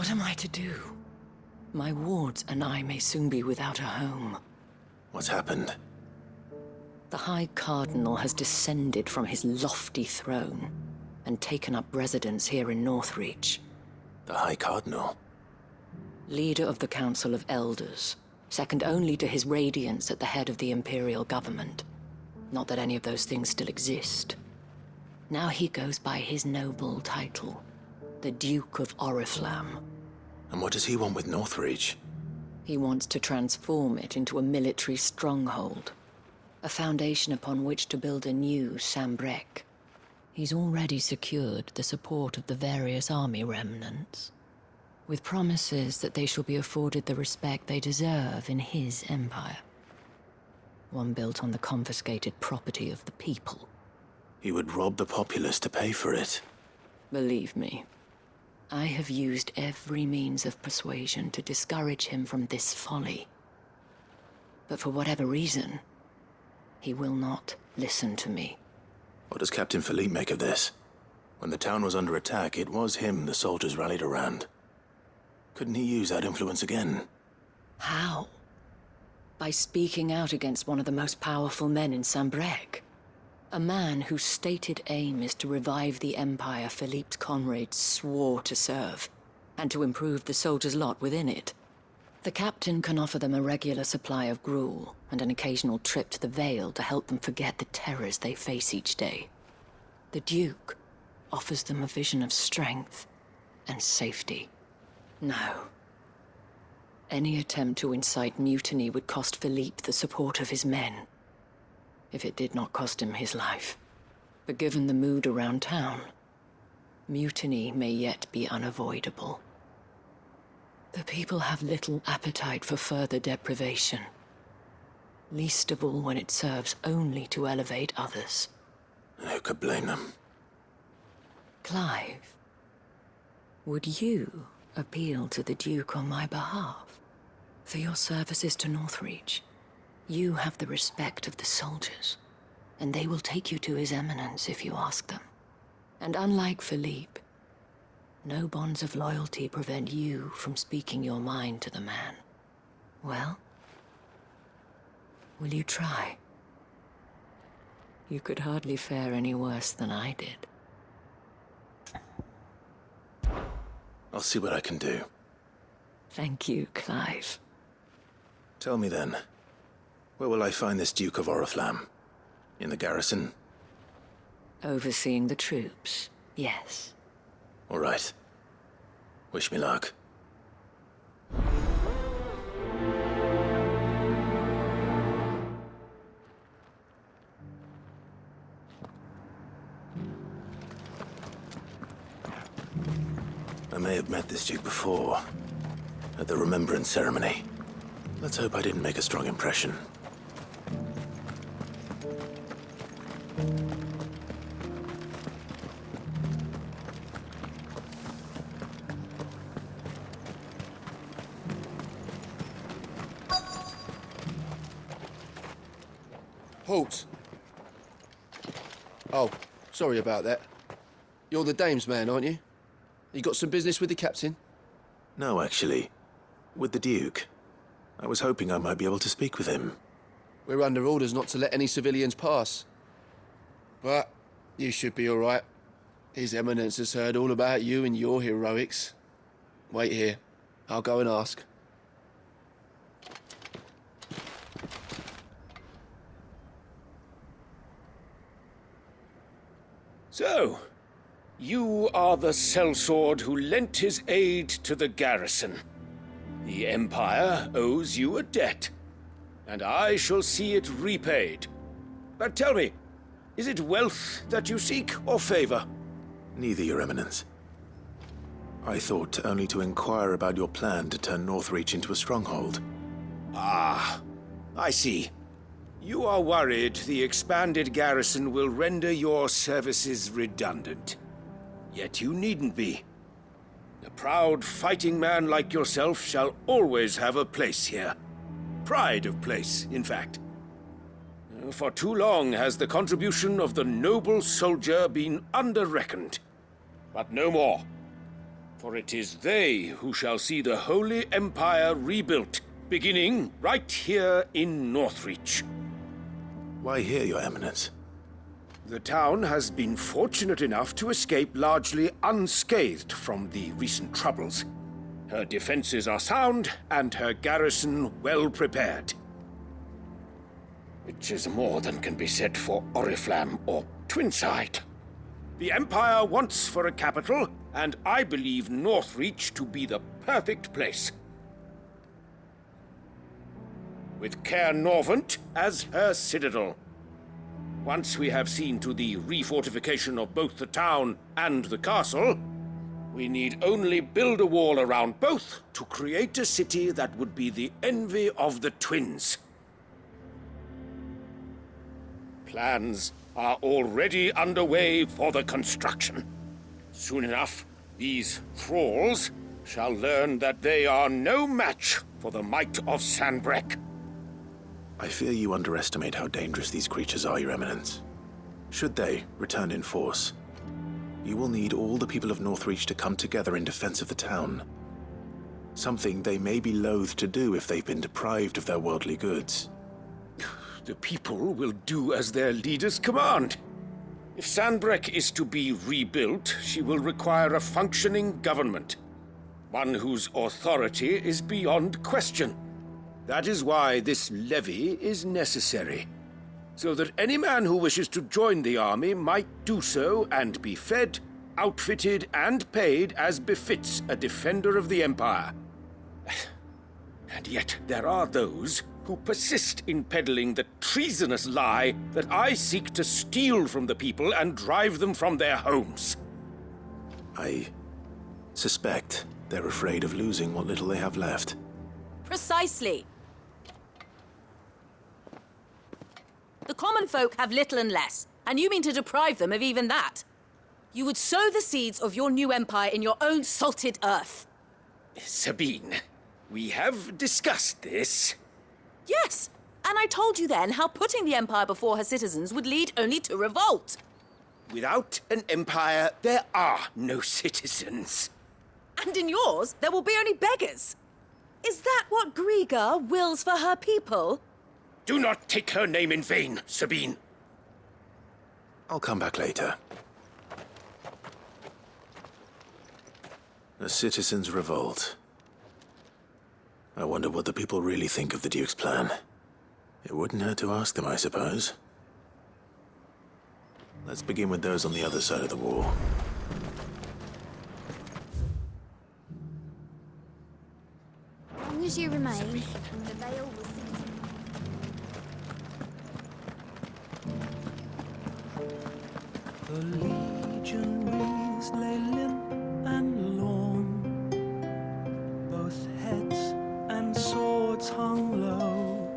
What am I to do? My wards and I may soon be without a home. What's happened? The High Cardinal has descended from his lofty throne and taken up residence here in Northreach. The High Cardinal? Leader of the Council of Elders, second only to his Radiance at the head of the Imperial government. Not that any of those things still exist. Now he goes by his noble title, the Duke of Oriflamme. And what does he want with Northreach? He wants to transform it into a military stronghold, a foundation upon which to build a new Sambrec. He's already secured the support of the various army remnants, with promises that they shall be afforded the respect they deserve in his empire. One built on the confiscated property of the people. He would rob the populace to pay for it. Believe me, I have used every means of persuasion to discourage him from this folly. But for whatever reason, he will not listen to me. What does Captain Philippe make of this? When the town was under attack, it was him the soldiers rallied around. Couldn't he use that influence again? How? By speaking out against one of the most powerful men in Sambrec. A man whose stated aim is to revive the empire Philippe's comrades swore to serve, and to improve the soldiers' lot within it. The captain can offer them a regular supply of gruel, and an occasional trip to the Vale to help them forget the terrors they face each day. The Duke offers them a vision of strength and safety. No. Any attempt to incite mutiny would cost Philippe the support of his men, if it did not cost him his life. But given the mood around town, mutiny may yet be unavoidable. The people have little appetite for further deprivation, least of all when it serves only to elevate others. And who could blame them? Clive, would you appeal to the Duke on my behalf? For your services to Northreach, you have the respect of the soldiers, and they will take you to His Eminence if you ask them. And unlike Philippe, no bonds of loyalty prevent you from speaking your mind to the man. Well, will you try? You could hardly fare any worse than I did. I'll see what I can do. Thank you, Clive. Tell me then, where will I find this Duke of Oriflamme? In the garrison? Overseeing the troops, yes. All right. Wish me luck. I may have met this Duke before, at the Remembrance Ceremony. Let's hope I didn't make a strong impression. Halt! Oh, sorry about that. You're the dame's man, aren't you? You got some business with the captain? No, actually. With the Duke. I was hoping I might be able to speak with him. We're under orders not to let any civilians pass. But you should be all right. His Eminence has heard all about you and your heroics. Wait here. I'll go and ask. So, you are the sellsword who lent his aid to the garrison. The Empire owes you a debt, and I shall see it repaid. But tell me, is it wealth that you seek, or favor? Neither, Your Eminence. I thought only to inquire about your plan to turn Northreach into a stronghold. Ah, I see. You are worried the expanded garrison will render your services redundant. Yet you needn't be. A proud fighting man like yourself shall always have a place here. Pride of place, in fact. For too long has the contribution of the noble soldier been under-reckoned. But no more. For it is they who shall see the Holy Empire rebuilt, beginning right here in Northreach. Why here, Your Eminence? The town has been fortunate enough to escape largely unscathed from the recent troubles. Her defenses are sound, and her garrison well prepared. Which is more than can be said for Oriflamme or Twinside. The Empire wants for a capital, and I believe Northreach to be the perfect place. With Caer Norvent as her citadel. Once we have seen to the refortification of both the town and the castle, we need only build a wall around both to create a city that would be the envy of the twins. Plans are already underway for the construction. Soon enough, these thralls shall learn that they are no match for the might of Sanbreque. I fear you underestimate how dangerous these creatures are, Your Eminence. Should they return in force, you will need all the people of Northreach to come together in defense of the town. Something they may be loath to do if they've been deprived of their worldly goods. The people will do as their leaders command. If Sanbreque is to be rebuilt, she will require a functioning government. One whose authority is beyond question. That is why this levy is necessary. So that any man who wishes to join the army might do so and be fed, outfitted, and paid as befits a defender of the Empire. And yet there are those who persist in peddling the treasonous lie that I seek to steal from the people and drive them from their homes. I suspect they're afraid of losing what little they have left. Precisely. The common folk have little and less, and you mean to deprive them of even that. You would sow the seeds of your new empire in your own salted earth. Sabine, we have discussed this. Yes, and I told you then how putting the empire before her citizens would lead only to revolt. Without an empire, there are no citizens. And in yours, there will be only beggars. Is that what Griga wills for her people? Do not take her name in vain, Sabine. I'll come back later. A citizens' revolt. I wonder what the people really think of the Duke's plan. It wouldn't hurt to ask them, I suppose. Let's begin with those on the other side of the wall. As long as you remain, the veil will see The legionaries lay limp and lorn, both heads and swords hung low.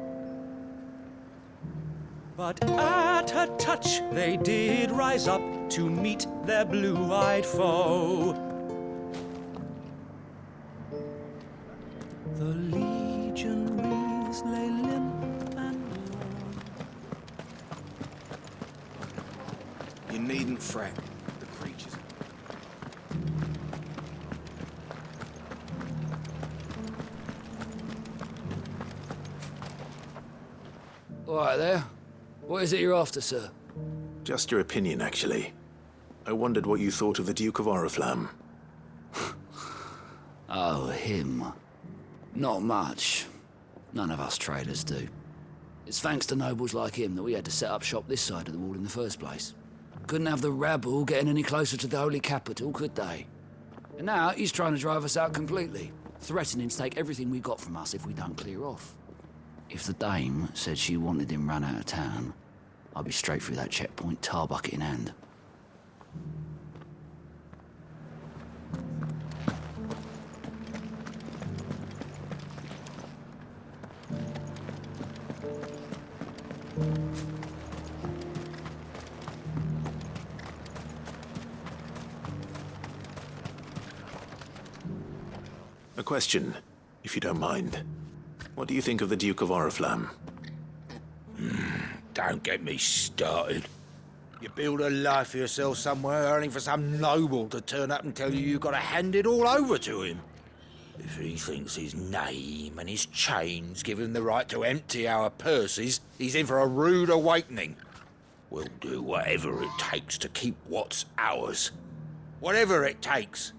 But at her touch they did rise up to meet their blue-eyed foe. The legionaries lay limp and lorn. You needn't fret. The creatures. All right there. What is it you're after, sir? Just your opinion, actually. I wondered what you thought of the Duke of Oriflamme. Oh, him. Not much. None of us traders do. It's thanks to nobles like him that we had to set up shop this side of the wall in the first place. Couldn't have the rabble getting any closer to the holy capital, could they? And now he's trying to drive us out completely, threatening to take everything we got from us if we don't clear off. If the dame said she wanted him run out of town, I'd be straight through that checkpoint, tar bucket in hand. A question, if you don't mind. What do you think of the Duke of Oriflamme? Don't get me started. You build a life for yourself somewhere, earning for some noble to turn up and tell you you've got to hand it all over to him. If he thinks his name and his chains give him the right to empty our purses, he's in for a rude awakening. We'll do whatever it takes to keep what's ours. Whatever it takes.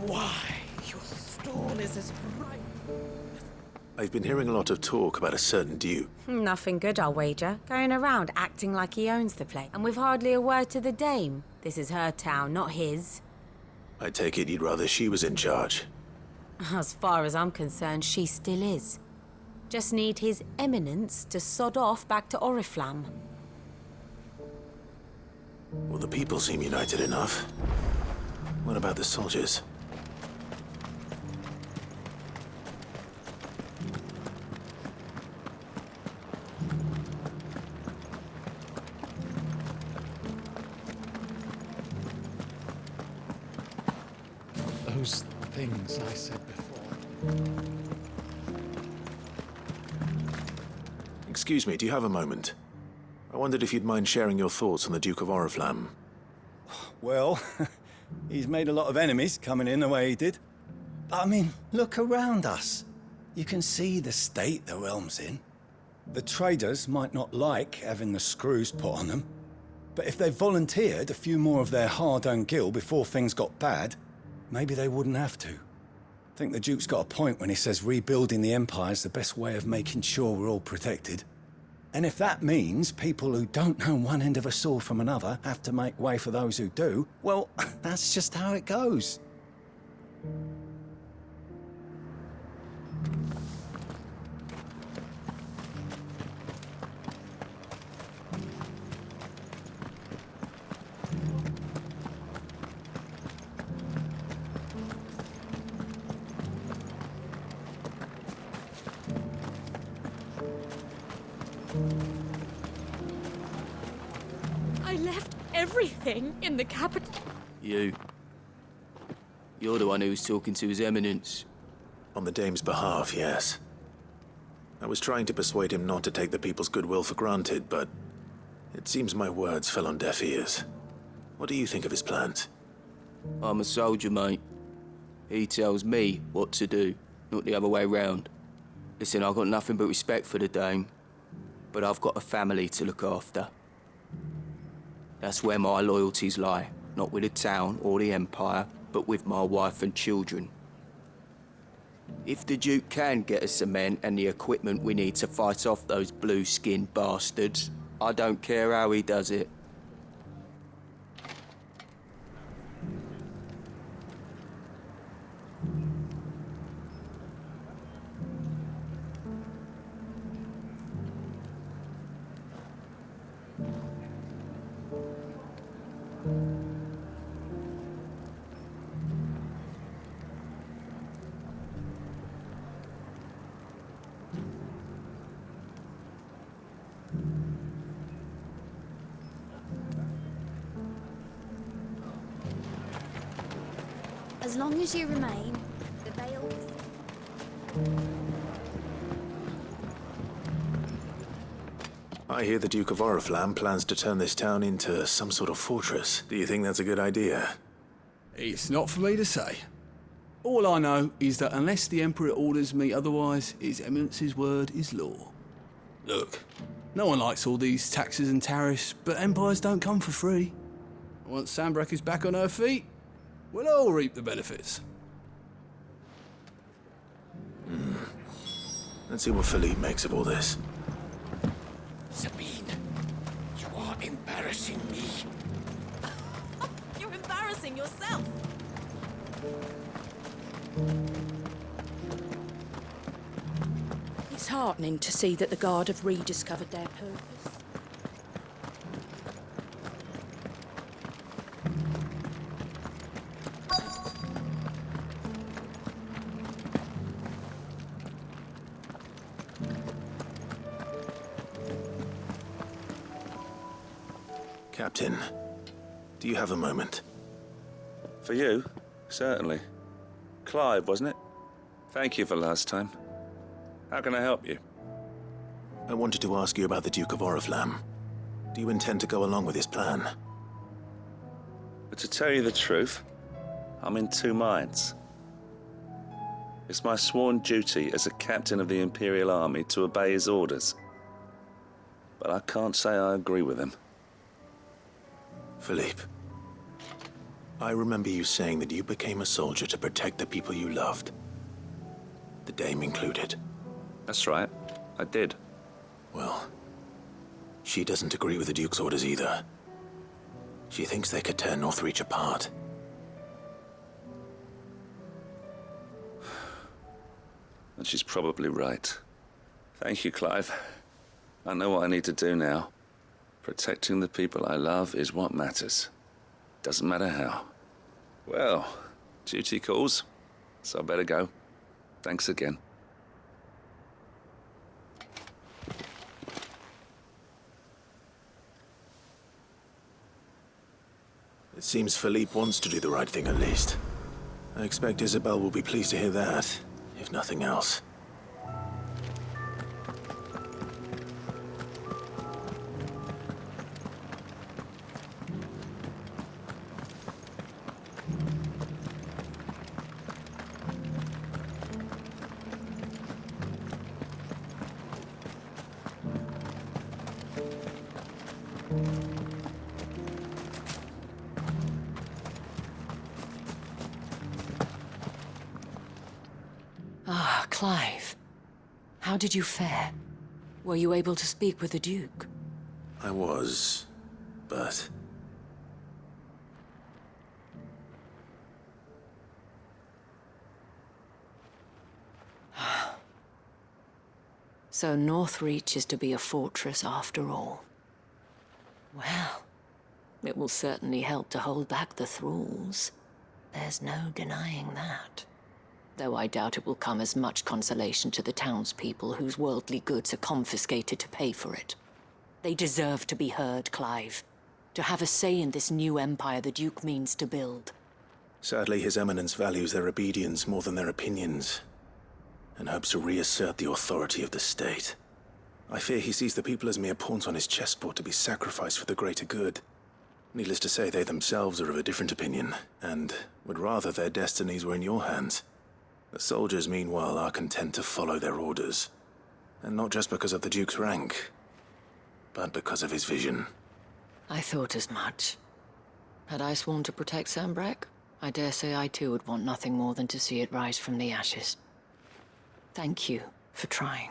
Why, your stall is as ripe. I've been hearing a lot of talk about a certain duke. Nothing good, I'll wager. Going around acting like he owns the place. And with hardly a word to the dame. This is her town, not his. I take it you'd rather she was in charge. As far as I'm concerned, she still is. Just need his eminence to sod off back to Oriflamme. Well, the people seem united enough. What about the soldiers? Those things I said before. Excuse me, do you have a moment? I wondered if you'd mind sharing your thoughts on the Duke of Oriflamme. Well, he's made a lot of enemies coming in the way he did. But I mean, look around us. You can see the state the realm's in. The traders might not like having the screws put on them, but if they volunteered a few more of their hard-earned gil before things got bad, maybe they wouldn't have to. I think the Duke's got a point when he says rebuilding the Empire's the best way of making sure we're all protected. And if that means people who don't know one end of a sword from another have to make way for those who do, well, that's just how it goes. I left everything in the capital. You. You're the one who was talking to His Eminence. On the dame's behalf, yes. I was trying to persuade him not to take the people's goodwill for granted, but it seems my words fell on deaf ears. What do you think of his plans? I'm a soldier, mate. He tells me what to do, not the other way round. Listen, I've got nothing but respect for the dame, but I've got a family to look after. That's where my loyalties lie, not with the town or the Empire, but with my wife and children. If the Duke can get us the men and the equipment we need to fight off those blue-skinned bastards, I don't care how he does it. As long as you remain, the veil. I hear the Duke of Oriflamme plans to turn this town into some sort of fortress. Do you think that's a good idea? It's not for me to say. All I know is that unless the Emperor orders me otherwise, His Eminence's word is law. Look, no one likes all these taxes and tariffs, but empires don't come for free. Once Sanbreque is back on her feet, we'll all reap the benefits. Let's see what Philippe makes of all this. Sabine, you are embarrassing me. You're embarrassing yourself. It's heartening to see that the Guard have rediscovered their purpose. Captain, do you have a moment? For you? Certainly. Clive, wasn't it? Thank you for last time. How can I help you? I wanted to ask you about the Duke of Oriflamme. Do you intend to go along with his plan? But to tell you the truth, I'm in two minds. It's my sworn duty as a captain of the Imperial Army to obey his orders. But I can't say I agree with him. Philippe, I remember you saying that you became a soldier to protect the people you loved. The Dame included. That's right, I did. Well, she doesn't agree with the Duke's orders either. She thinks they could tear Northreach apart. And she's probably right. Thank you, Clive. I know what I need to do now. Protecting the people I love is what matters. Doesn't matter how. Well, duty calls, so I better go. Thanks again. It seems Philippe wants to do the right thing at least. I expect Isabel will be pleased to hear that, if nothing else. Ah, Clive. How did you fare? Were you able to speak with the Duke? I was, but... So Northreach is to be a fortress after all. Well, it will certainly help to hold back the thralls. There's no denying that. Though I doubt it will come as much consolation to the townspeople whose worldly goods are confiscated to pay for it. They deserve to be heard, Clive. To have a say in this new empire the Duke means to build. Sadly, His Eminence values their obedience more than their opinions, and hopes to reassert the authority of the state. I fear he sees the people as mere pawns on his chessboard to be sacrificed for the greater good. Needless to say, they themselves are of a different opinion, and would rather their destinies were in your hands. The soldiers, meanwhile, are content to follow their orders. And not just because of the Duke's rank, but because of his vision. I thought as much. Had I sworn to protect Sanbreque, I dare say I too would want nothing more than to see it rise from the ashes. Thank you for trying.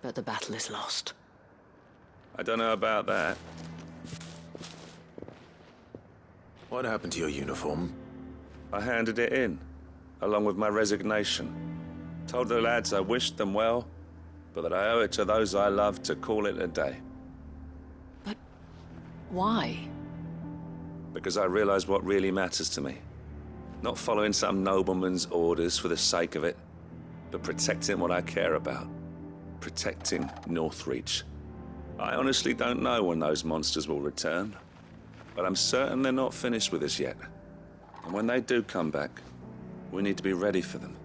But the battle is lost. I don't know about that. What happened to your uniform? I handed it in, along with my resignation. Told the lads I wished them well, but that I owe it to those I love to call it a day. But why? Because I realize what really matters to me. Not following some nobleman's orders for the sake of it, but protecting what I care about. Protecting Northreach. I honestly don't know when those monsters will return, but I'm certain they're not finished with us yet. And when they do come back, we need to be ready for them.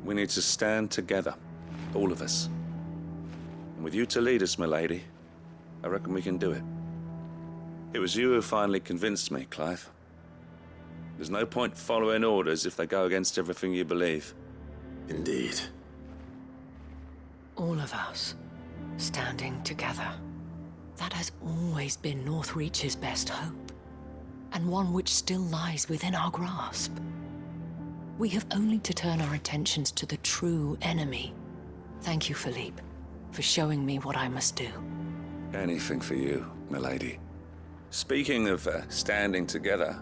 We need to stand together, all of us. And with you to lead us, milady, I reckon we can do it. It was you who finally convinced me, Clive. There's no point following orders if they go against everything you believe. Indeed. All of us, standing together. That has always been Northreach's best hope, and one which still lies within our grasp. We have only to turn our attentions to the true enemy. Thank you, Philippe, for showing me what I must do. Anything for you, milady. Speaking of standing together,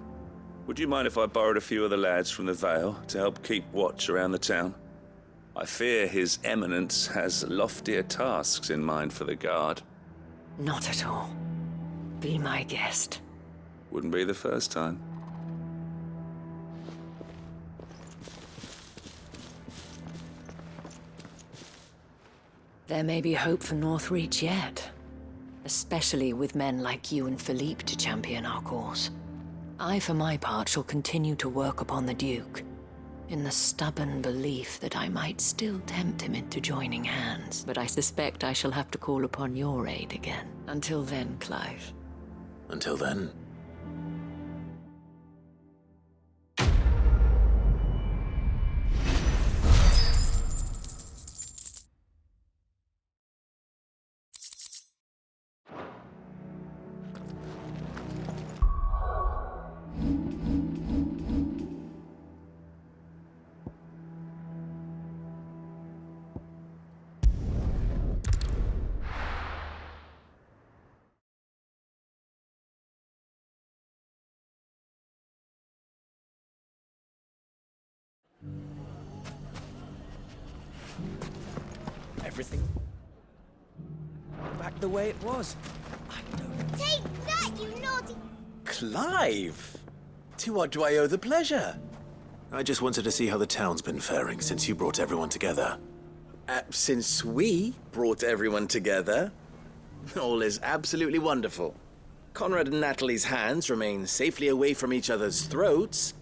would you mind if I borrowed a few of the lads from the Vale to help keep watch around the town? I fear His Eminence has loftier tasks in mind for the guard. Not at all. Be my guest. Wouldn't be the first time. There may be hope for Northreach yet. The especially with men like you and Philippe to champion our cause. I, for my part, shall continue to work upon the Duke, in the stubborn belief that I might still tempt him into joining hands. But I suspect I shall have to call upon your aid again. Until then, Clive. Until then. Everything back the way it was. Take that, you naughty... Clive! To what do I owe the pleasure? I just wanted to see how the town's been faring since you brought everyone together. Since we brought everyone together, all is absolutely wonderful. Conrad and Natalie's hands remain safely away from each other's throats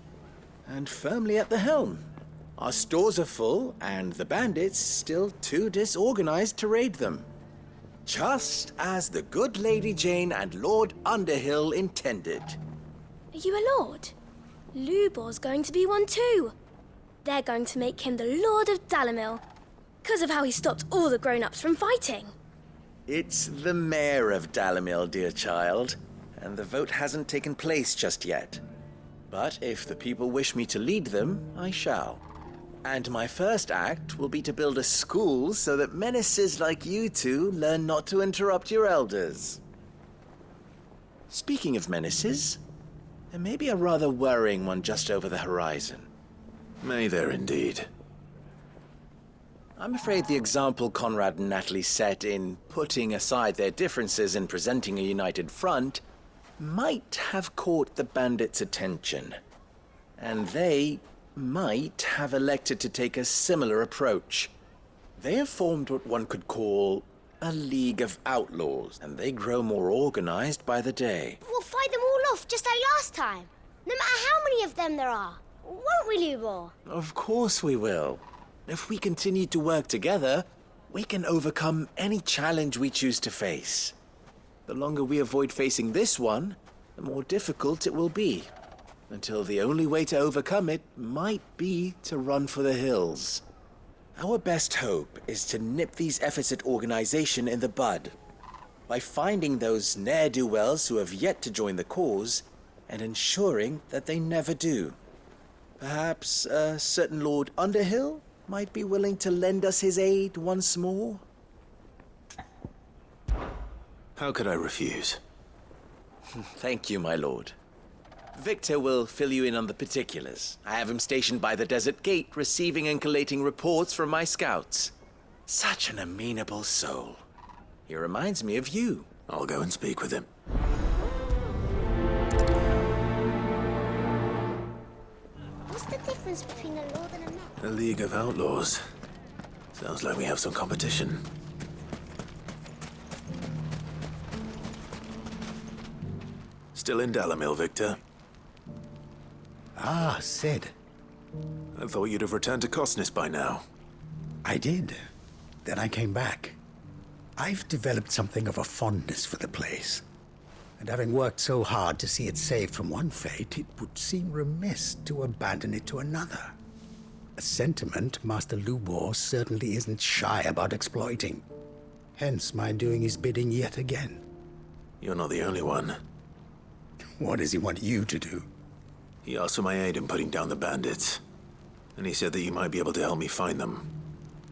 and firmly at the helm. Our stores are full, and the bandits still too disorganized to raid them. Just as the good Lady Jane and Lord Underhill intended. Are you a lord? Lubor's going to be one too. They're going to make him the Lord of Dalimil, because of how he stopped all the grown-ups from fighting. It's the mayor of Dalimil, dear child, and the vote hasn't taken place just yet. But if the people wish me to lead them, I shall. And my first act will be to build a school so that menaces like you two learn not to interrupt your elders. Speaking of menaces, there may be a rather worrying one just over the horizon. May there indeed. I'm afraid the example Conrad and Natalie set in putting aside their differences and presenting a united front might have caught the bandits' attention. And they might have elected to take a similar approach. They have formed what one could call a League of Outlaws, and they grow more organized by the day. We'll fight them all off just like last time. No matter how many of them there are. Won't we, Lubor? Of course we will. If we continue to work together, we can overcome any challenge we choose to face. The longer we avoid facing this one, the more difficult it will be. Until the only way to overcome it might be to run for the hills. Our best hope is to nip these efforts at organization in the bud by finding those ne'er-do-wells who have yet to join the cause and ensuring that they never do. Perhaps a certain Lord Underhill might be willing to lend us his aid once more? How could I refuse? Thank you, my lord. Victor will fill you in on the particulars. I have him stationed by the desert gate, receiving and collating reports from my scouts. Such an amenable soul. He reminds me of you. I'll go and speak with him. What's the difference between a lord and a man? A League of Outlaws. Sounds like we have some competition. Still in Dalimil, Victor? Ah, Sid. I thought you'd have returned to Cosnes by now. I did. Then I came back. I've developed something of a fondness for the place. And having worked so hard to see it saved from one fate, it would seem remiss to abandon it to another. A sentiment Master Lubor certainly isn't shy about exploiting. Hence my doing his bidding yet again. You're not the only one. What does he want you to do? He asked for my aid in putting down the bandits. And he said that you might be able to help me find them.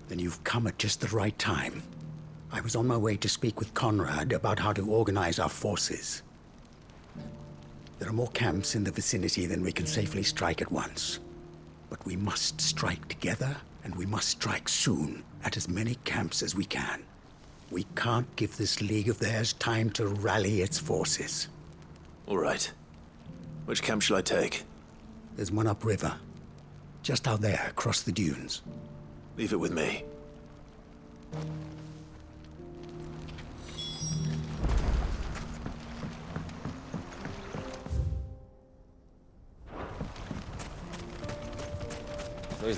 Then you've come at just the right time. I was on my way to speak with Conrad about how to organize our forces. There are more camps in the vicinity than we can safely strike at once. But we must strike together, and we must strike soon at as many camps as we can. We can't give this league of theirs time to rally its forces. All right. Which camp shall I take? There's one upriver. Just out there, across the dunes. Leave it with me.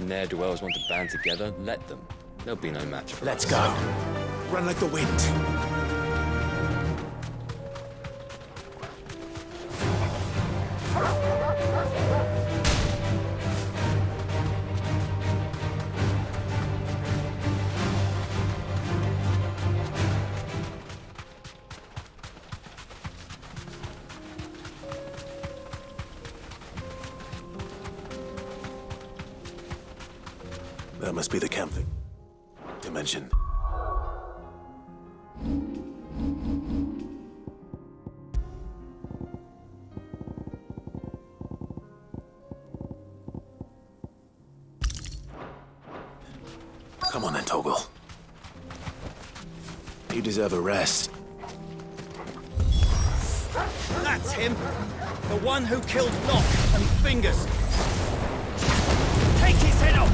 ne'er-do-wells want to band together, let them. There'll be no match for Let's us. go. Run like the wind. That must be the camp dimension. Come on then, Toggle. You deserve a rest. That's him! The one who killed Locke and Fingers! Take his head off!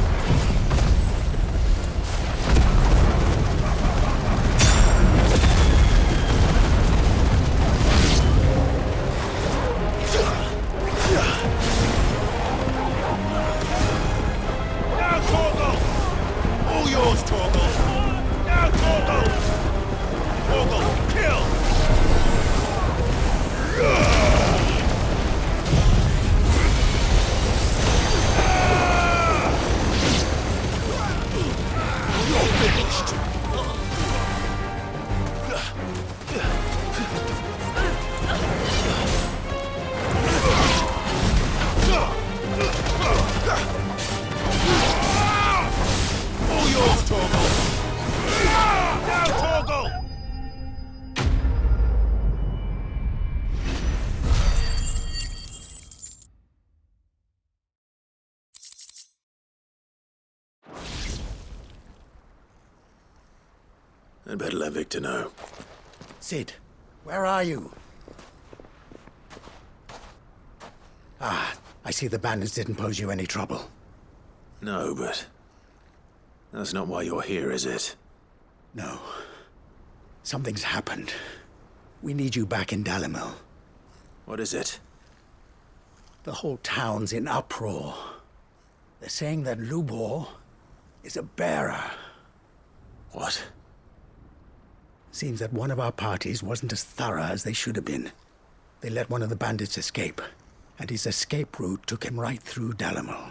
Now, Torgal! All yours, Torgal! Now, Torgal! Torgal, kill! You're finished! All yours, Torgal! Now, Torgal! I'd better let Victor know. Sid, where are you? Ah, I see the bandits didn't pose you any trouble. No, but that's not why you're here, is it? No. Something's happened. We need you back in Dalimil. What is it? The whole town's in uproar. They're saying that Lubor is a bearer. What? Seems that one of our parties wasn't as thorough as they should have been. They let one of the bandits escape, and his escape route took him right through Dalimil.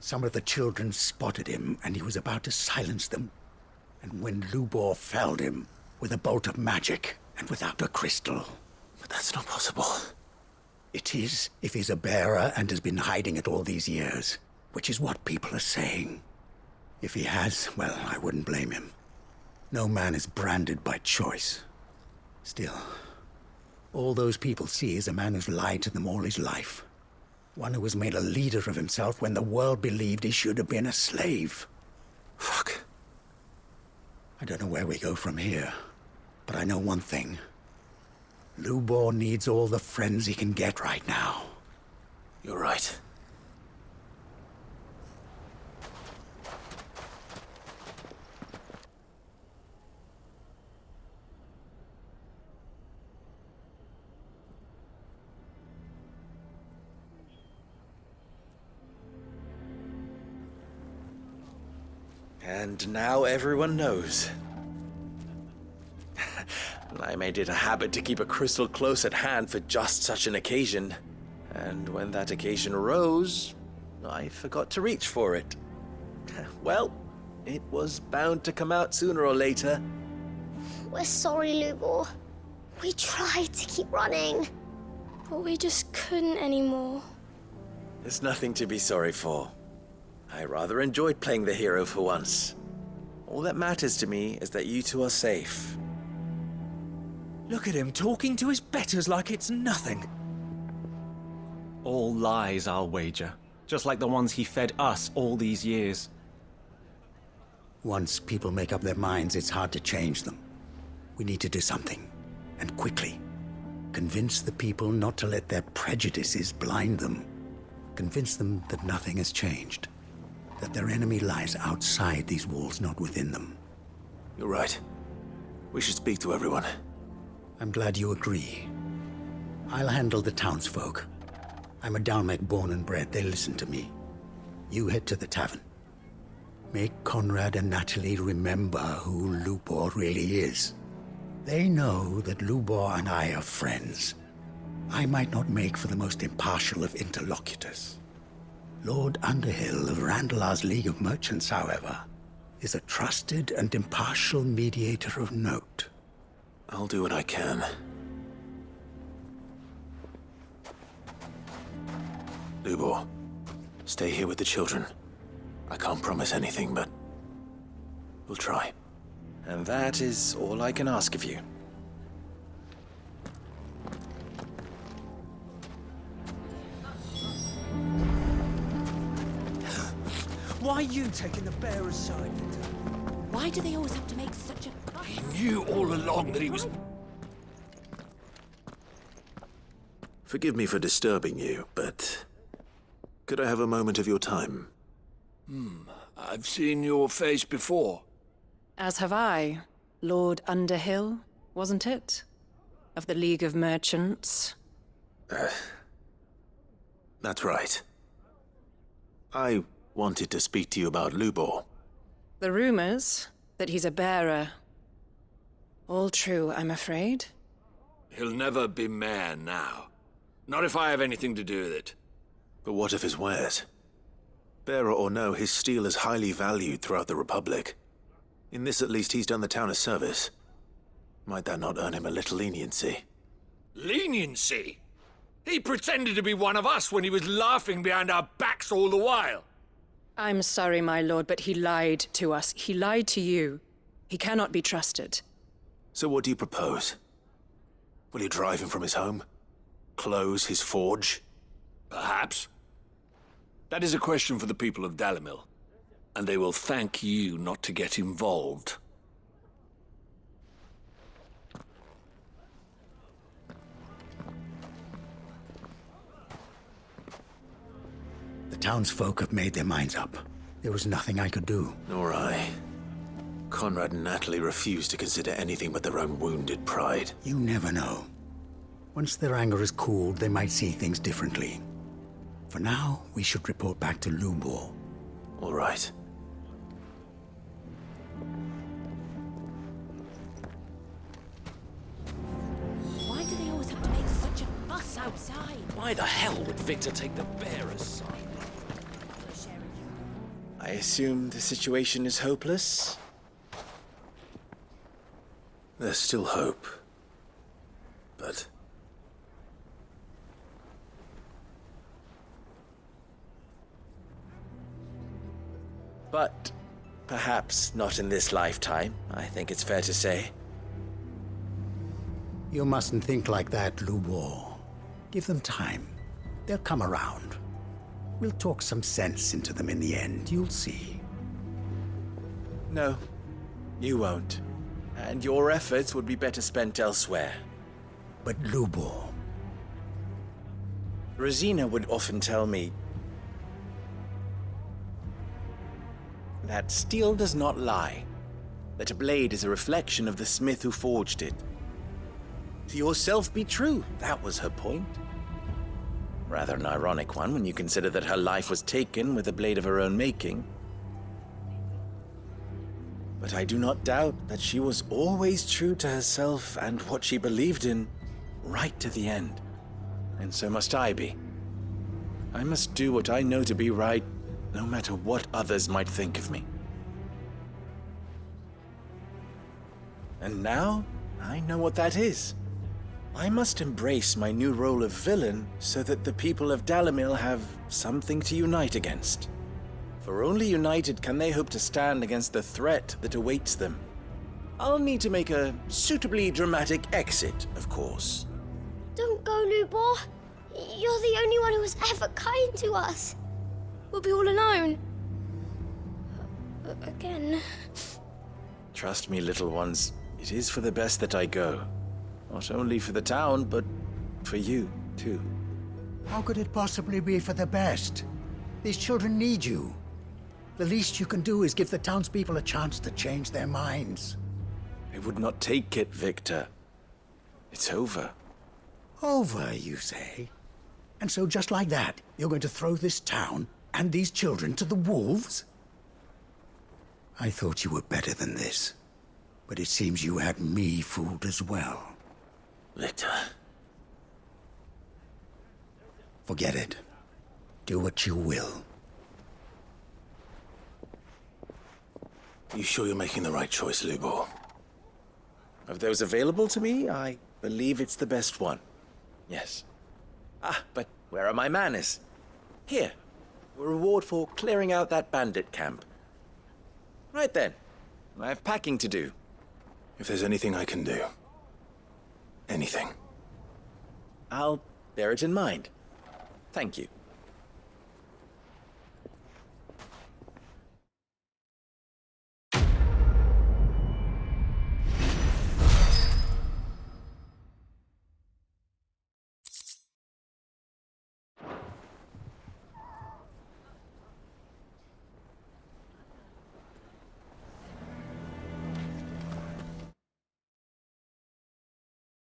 Some of the children spotted him, and he was about to silence them. And when Lubor felled him with a bolt of magic and without a crystal. But that's not possible. It is, if he's a bearer and has been hiding it all these years, which is what people are saying. If he has, well, I wouldn't blame him. No man is branded by choice. Still, all those people see is a man who's lied to them all his life. One who has made a leader of himself when the world believed he should have been a slave. Fuck. I don't know where we go from here, but I know one thing. Lubor needs all the friends he can get right now. You're right. And now everyone knows. I made it a habit to keep a crystal close at hand for just such an occasion. And when that occasion arose, I forgot to reach for it. Well, it was bound to come out sooner or later. We're sorry, Lubor. We tried to keep running. But we just couldn't anymore. There's nothing to be sorry for. I rather enjoyed playing the hero for once. All that matters to me is that you two are safe. Look at him talking to his betters like it's nothing. All lies, I'll wager. Just like the ones he fed us all these years. Once people make up their minds, it's hard to change them. We need to do something, and quickly. Convince the people not to let their prejudices blind them. Convince them that nothing has changed. That their enemy lies outside these walls, not within them. You're right. We should speak to everyone. I'm glad you agree. I'll handle the townsfolk. I'm a Dalmec born and bred. They listen to me. You head to the tavern. Make Conrad and Natalie remember who Lubor really is. They know that Lubor and I are friends. I might not make for the most impartial of interlocutors. Lord Underhill of Randalar's League of Merchants, however, is a trusted and impartial mediator of note. I'll do what I can. Lubor, stay here with the children. I can't promise anything, but we'll try. And that is all I can ask of you. Why are you taking the bearer's side, Victor? Why do they always have to make such a... He knew all along that he was... Forgive me for disturbing you, but could I have a moment of your time? I've seen your face before. As have I. Lord Underhill, wasn't it? Of the League of Merchants. That's right. I wanted to speak to you about Lubor. The rumors that he's a bearer. All true, I'm afraid. He'll never be mayor now. Not if I have anything to do with it. But what of his wares? Bearer or no, his steel is highly valued throughout the Republic. In this at least he's done the town a service. Might that not earn him a little leniency? Leniency? He pretended to be one of us when he was laughing behind our backs all the while. I'm sorry, my lord, but he lied to us. He lied to you. He cannot be trusted. So what do you propose? Will you drive him from his home? Close his forge? Perhaps. That is a question for the people of Dalimil, and they will thank you not to get involved. The townsfolk have made their minds up. There was nothing I could do. Nor I. Conrad and Natalie refuse to consider anything but their own wounded pride. You never know. Once their anger is cooled, they might see things differently. For now, we should report back to Lubor. All right. Why do they always have to make such a fuss outside? Why the hell would Victor take the bearer's side? I assume the situation is hopeless? There's still hope. But... But perhaps not in this lifetime, I think it's fair to say. You mustn't think like that, Lubor. Give them time. They'll come around. We'll talk some sense into them in the end, you'll see. No, you won't. And your efforts would be better spent elsewhere. But Lubor... Rosina would often tell me that steel does not lie, that a blade is a reflection of the smith who forged it. To yourself be true, that was her point. Rather an ironic one when you consider that her life was taken with a blade of her own making. But I do not doubt that she was always true to herself and what she believed in, right to the end. And so must I be. I must do what I know to be right, no matter what others might think of me. And now, I know what that is. I must embrace my new role of villain so that the people of Dalimil have something to unite against. For only united can they hope to stand against the threat that awaits them. I'll need to make a suitably dramatic exit, of course. Don't go, Lubor. You're the only one who was ever kind to us. We'll be all alone. Again. Trust me, little ones, it is for the best that I go. Not only for the town, but for you, too. How could it possibly be for the best? These children need you. The least you can do is give the townspeople a chance to change their minds. I would not take it, Victor. It's over. Over, you say? And so just like that, you're going to throw this town and these children to the wolves? I thought you were better than this, but it seems you had me fooled as well. Victor. Forget it. Do what you will. You sure you're making the right choice, Lubor? Of those available to me, I believe it's the best one. Yes. Ah, but where are my manners? Here. A reward for clearing out that bandit camp. Right then. I have packing to do. If there's anything I can do. Anything. I'll bear it in mind. Thank you.